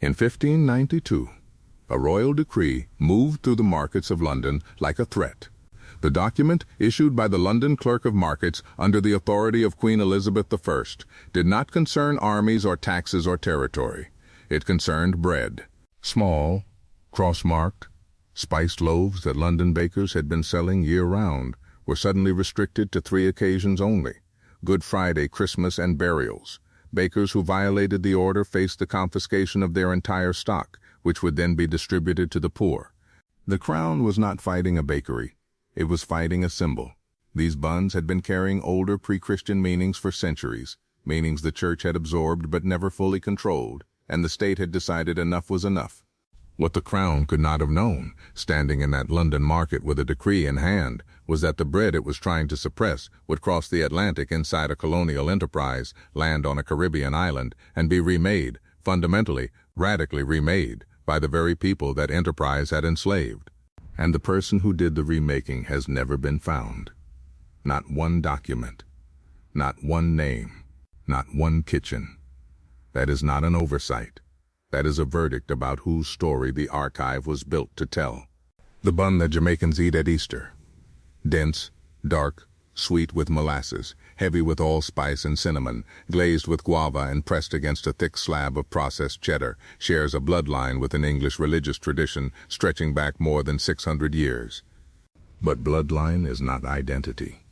In 1592, a royal decree moved through the markets of London like a threat. The document, issued by the London Clerk of Markets under the authority of Queen Elizabeth I, did not concern armies or taxes or territory. It concerned bread. Small, cross-marked, spiced loaves that London bakers had been selling year-round were suddenly restricted to 3 occasions only: Good Friday, Christmas, and burials. Bakers who violated the order faced the confiscation of their entire stock, which would then be distributed to the poor. The Crown was not fighting a bakery. It was fighting a symbol. These buns had been carrying older pre-Christian meanings for centuries, meanings the church had absorbed but never fully controlled, and the state had decided enough was enough. What the Crown could not have known, standing in that London market with a decree in hand, was that the bread it was trying to suppress would cross the Atlantic inside a colonial enterprise, land on a Caribbean island, and be remade, fundamentally, radically remade, by the very people that enterprise had enslaved. And the person who did the remaking has never been found. Not one document, not one name, not one kitchen. That is not an oversight. That is a verdict about whose story the archive was built to tell. The bun that Jamaicans eat at Easter. Dense, dark, sweet with molasses, heavy with allspice and cinnamon, glazed with guava and pressed against a thick slab of processed cheddar, shares a bloodline with an English religious tradition stretching back more than 600 years. But bloodline is not identity.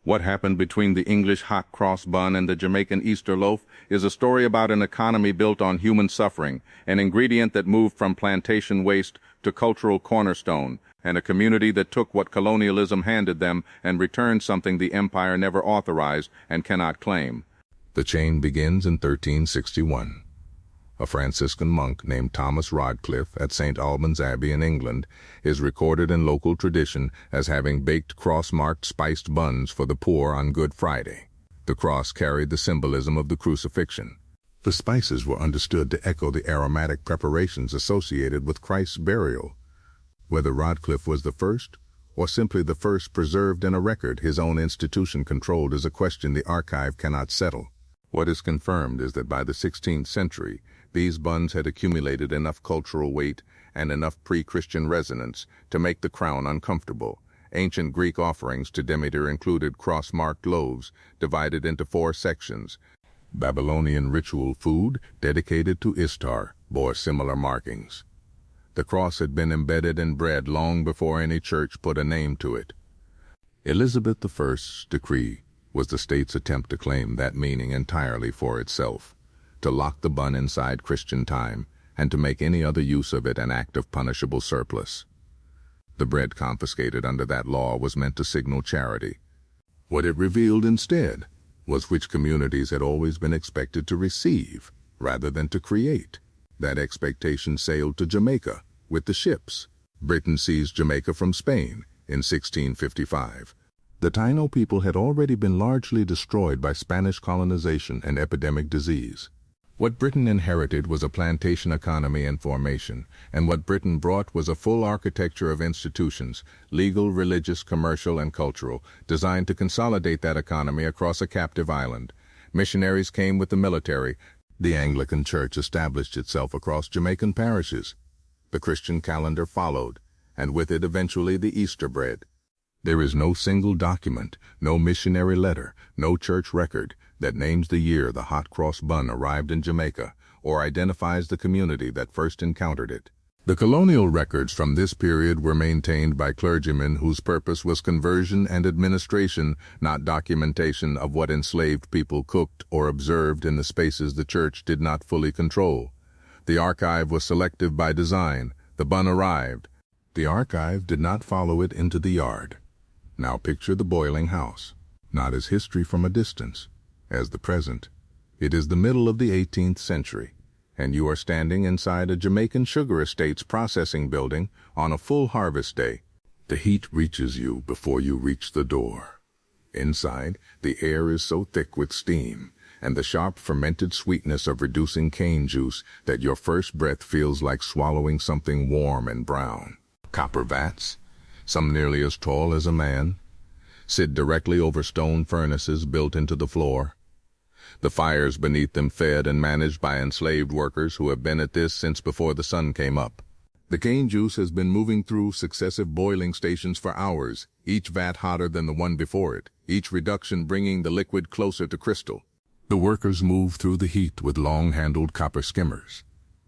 What happened between the English hot cross bun and the Jamaican Easter loaf is a story about an economy built on human suffering, an ingredient that moved from plantation waste to cultural cornerstone, and a community that took what colonialism handed them and returned something the empire never authorized and cannot claim. The chain begins in 1361. A Franciscan monk named Thomas Rodcliffe at St. Albans Abbey in England is recorded in local tradition as having baked cross-marked spiced buns for the poor on Good Friday. The cross carried the symbolism of the crucifixion. The spices were understood to echo the aromatic preparations associated with Christ's burial. Whether Rodcliffe was the first, or simply the first preserved in a record his own institution controlled, is a question the archive cannot settle. What is confirmed is that by the 16th century, these buns had accumulated enough cultural weight and enough pre-Christian resonance to make the Crown uncomfortable. Ancient Greek offerings to Demeter included cross-marked loaves divided into 4 sections. Babylonian ritual food dedicated to Ishtar bore similar markings. The cross had been embedded in bread long before any church put a name to it. Elizabeth I's decree was the state's attempt to claim that meaning entirely for itself, to lock the bun inside Christian time, and to make any other use of it an act of punishable surplus. The bread confiscated under that law was meant to signal charity. What it revealed instead was which communities had always been expected to receive rather than to create. That expectation sailed to Jamaica with the ships. Britain seized Jamaica from Spain in 1655. The Taino people had already been largely destroyed by Spanish colonization and epidemic disease. What Britain inherited was a plantation economy in formation, and what Britain brought was a full architecture of institutions, legal, religious, commercial, and cultural, designed to consolidate that economy across a captive island. Missionaries came with the military. The Anglican Church established itself across Jamaican parishes. The Christian calendar followed, and with it eventually the Easter bread. There is no single document, no missionary letter, no church record that names the year the hot cross bun arrived in Jamaica or identifies the community that first encountered it. The colonial records from this period were maintained by clergymen whose purpose was conversion and administration, not documentation of what enslaved people cooked or observed in the spaces the church did not fully control. The archive was selective by design. The bun arrived. The archive did not follow it into the yard. Now picture the boiling house, not as history from a distance, as the present. It is the middle of the 18th century, and you are standing inside a Jamaican sugar estate's processing building on a full harvest day. The heat reaches you before you reach the door. Inside, the air is so thick with steam and the sharp fermented sweetness of reducing cane juice that your first breath feels like swallowing something warm and brown. Copper vats, some nearly as tall as a man, sit directly over stone furnaces built into the floor. The fires beneath them fed and managed by enslaved workers who have been at this since before the sun came up. The cane juice has been moving through successive boiling stations for hours, each vat hotter than the one before it, each reduction bringing the liquid closer to crystal. The workers move through the heat with long-handled copper skimmers,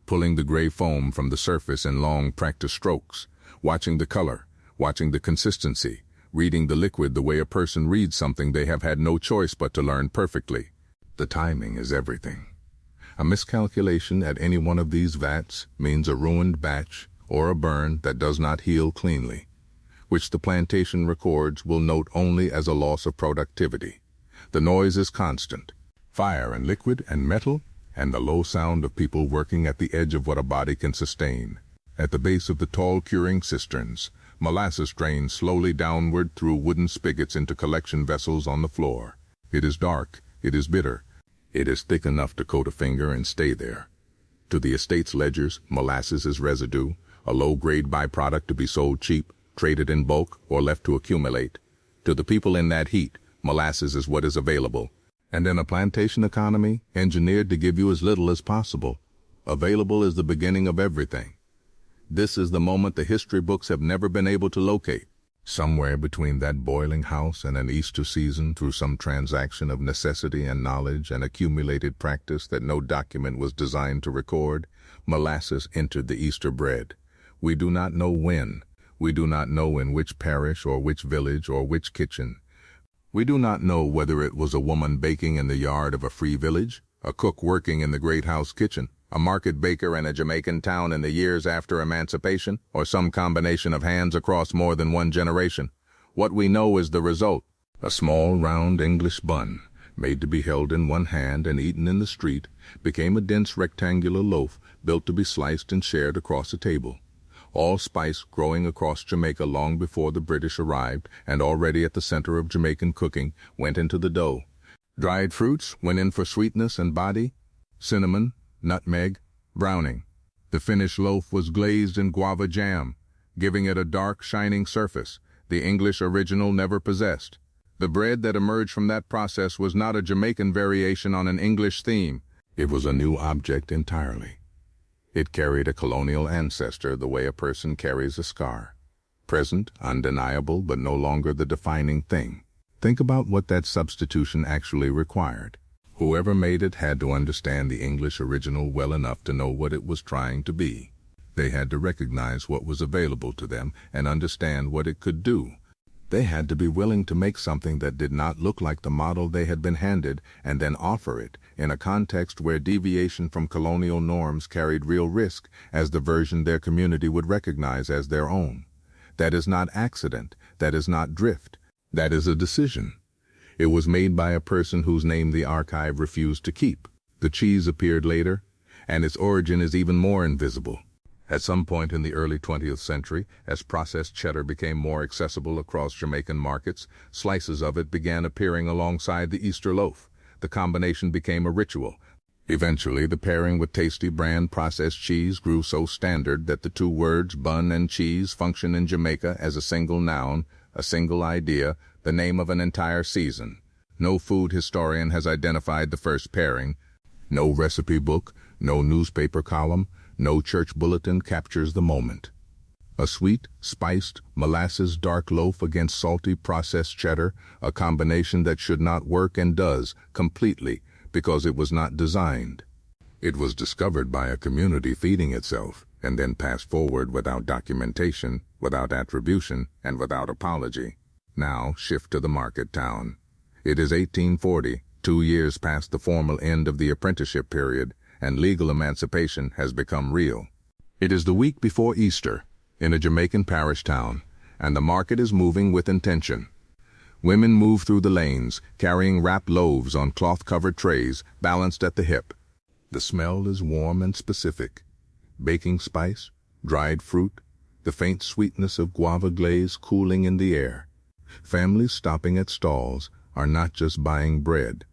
pulling the gray foam from the surface in long practice strokes, watching the color, watching the consistency, reading the liquid the way a person reads something they have had no choice but to learn perfectly. The timing is everything. A miscalculation at any one of these vats means a ruined batch or a burn that does not heal cleanly, which the plantation records will note only as a loss of productivity. The noise is constant. Fire and liquid and metal, and the low sound of people working at the edge of what a body can sustain. At the base of the tall curing cisterns, molasses drains slowly downward through wooden spigots into collection vessels on the floor. It is dark, it is bitter. It is thick enough to coat a finger and stay there. To the estate's ledgers, molasses is residue, a low-grade byproduct to be sold cheap, traded in bulk, or left to accumulate. To the people in that heat, molasses is what is available. And in a plantation economy, engineered to give you as little as possible, available is the beginning of everything. This is the moment the history books have never been able to locate. Somewhere between that boiling house and an Easter season, through some transaction of necessity and knowledge and accumulated practice that no document was designed to record, molasses entered the Easter bread. We do not know when. We do not know in which parish or which village or which kitchen. We do not know whether it was a woman baking in the yard of a free village, a cook working in the great house kitchen, a market baker in a Jamaican town in the years after emancipation, or some combination of hands across more than one generation. What we know is the result. A small, round English bun, made to be held in one hand and eaten in the street, became a dense rectangular loaf built to be sliced and shared across a table. Allspice growing across Jamaica long before the British arrived and already at the center of Jamaican cooking went into the dough. Dried fruits went in for sweetness and body, cinnamon, nutmeg, browning. The finished loaf was glazed in guava jam, giving it a dark, shining surface the English original never possessed. The bread that emerged from that process was not a Jamaican variation on an English theme. It was a new object entirely. It carried a colonial ancestor the way a person carries a scar. Present, undeniable, but no longer the defining thing. Think about what that substitution actually required. Whoever made it had to understand the English original well enough to know what it was trying to be. They had to recognize what was available to them and understand what it could do. They had to be willing to make something that did not look like the model they had been handed and then offer it in a context where deviation from colonial norms carried real risk as the version their community would recognize as their own. That is not accident. That is not drift. That is a decision. It was made by a person whose name the archive refused to keep. The cheese appeared later, and its origin is even more invisible. At some point in the early 20th century, as processed cheddar became more accessible across Jamaican markets, slices of it began appearing alongside the Easter loaf. The combination became a ritual. Eventually, the pairing with tasty brand processed cheese grew so standard that the two words bun and cheese function in Jamaica as a single noun, a single idea, the name of an entire season. No food historian has identified the first pairing. No recipe book, no newspaper column, no church bulletin captures the moment. A sweet, spiced, molasses dark loaf against salty processed cheddar, a combination that should not work and does, completely, because it was not designed. It was discovered by a community feeding itself, and then passed forward without documentation, without attribution, and without apology. Now shift to the market town. It is 1840, 2 years past the formal end of the apprenticeship period, and legal emancipation has become real. It is the week before Easter, in a Jamaican parish town, and the market is moving with intention. Women move through the lanes, carrying wrapped loaves on cloth-covered trays, balanced at the hip. The smell is warm and specific. Baking spice, dried fruit, the faint sweetness of guava glaze cooling in the air. Families stopping at stalls are not just buying bread.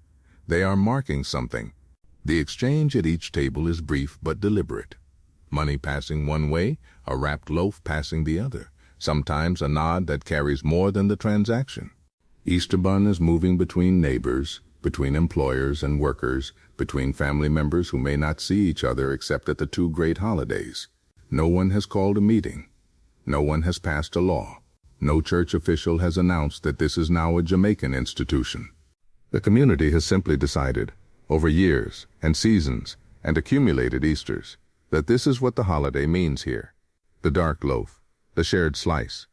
They are marking something. The exchange at each table is brief but deliberate. Money passing one way, a wrapped loaf passing the other, sometimes a nod that carries more than the transaction. Easter bun is moving between neighbors, between employers and workers, between family members who may not see each other except at the two great holidays. No one has called a meeting. No one has passed a law. No church official has announced that this is now a Jamaican institution. The community has simply decided, over years and seasons and accumulated Easters, that this is what the holiday means here. The dark loaf, the shared slice,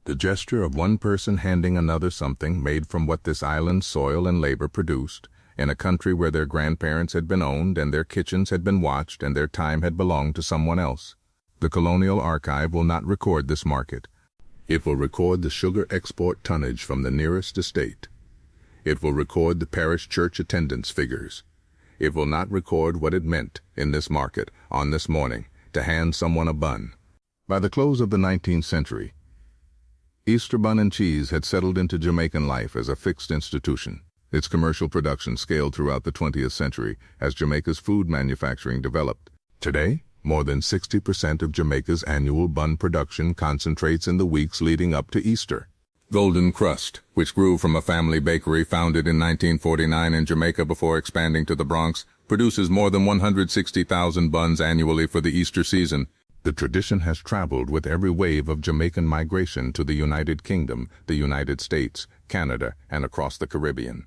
the gesture of one person handing another something made from what this island's soil and labor produced, in a country where their grandparents had been owned and their kitchens had been watched and their time had belonged to someone else. The Colonial Archive will not record this market. It will record the sugar export tonnage from the nearest estate. It will record the parish church attendance figures. It will not record what it meant in this market on this morning to hand someone a bun. By the close of the 19th century, Easter bun and cheese had settled into Jamaican life as a fixed institution. Its commercial production scaled throughout the 20th century as Jamaica's food manufacturing developed. Today, more than 60% of Jamaica's annual bun production concentrates in the weeks leading up to Easter. Golden Crust, which grew from a family bakery founded in 1949 in Jamaica before expanding to the Bronx, produces more than 160,000 buns annually for the Easter season. The tradition has traveled with every wave of Jamaican migration to the United Kingdom, the United States, Canada, and across the Caribbean.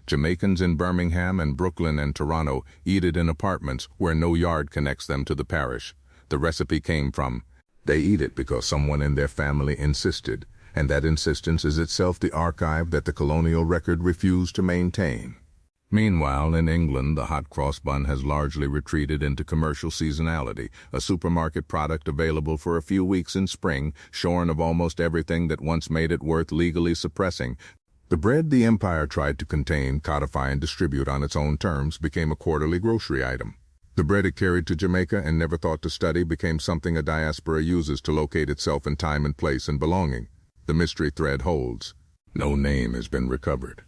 Jamaicans in Birmingham and Brooklyn and Toronto eat it in apartments where no yard connects them to the parish. The recipe came from, they eat it because someone in their family insisted, and that insistence is itself the archive that the colonial record refused to maintain. Meanwhile, in England, the hot cross bun has largely retreated into commercial seasonality, a supermarket product available for a few weeks in spring, shorn of almost everything that once made it worth legally suppressing. The bread the empire tried to contain, codify, and distribute on its own terms became a quarterly grocery item. The bread it carried to Jamaica and never thought to study became something a diaspora uses to locate itself in time and place and belonging. The mystery thread holds. No name has been recovered.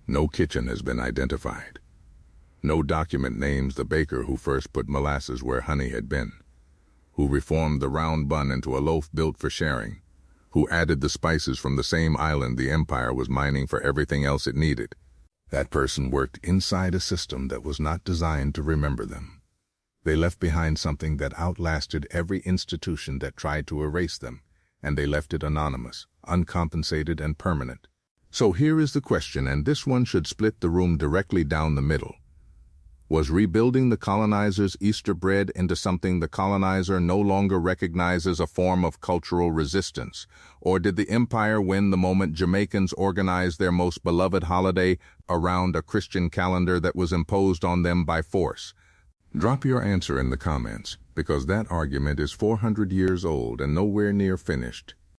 No kitchen has been identified. No document names the baker who first put molasses where honey had been, who reformed the round bun into a loaf built for sharing, who added the spices from the same island the empire was mining for everything else it needed. That person worked inside a system that was not designed to remember them. They left behind something that outlasted every institution that tried to erase them, and they left it anonymous, uncompensated, and permanent. So here is the question, and this one should split the room directly down the middle. Was rebuilding the colonizer's Easter bread into something the colonizer no longer recognizes a form of cultural resistance? Or did the empire win the moment Jamaicans organized their most beloved holiday around a Christian calendar that was imposed on them by force? Drop your answer in the comments, because that argument is 400 years old and nowhere near finished.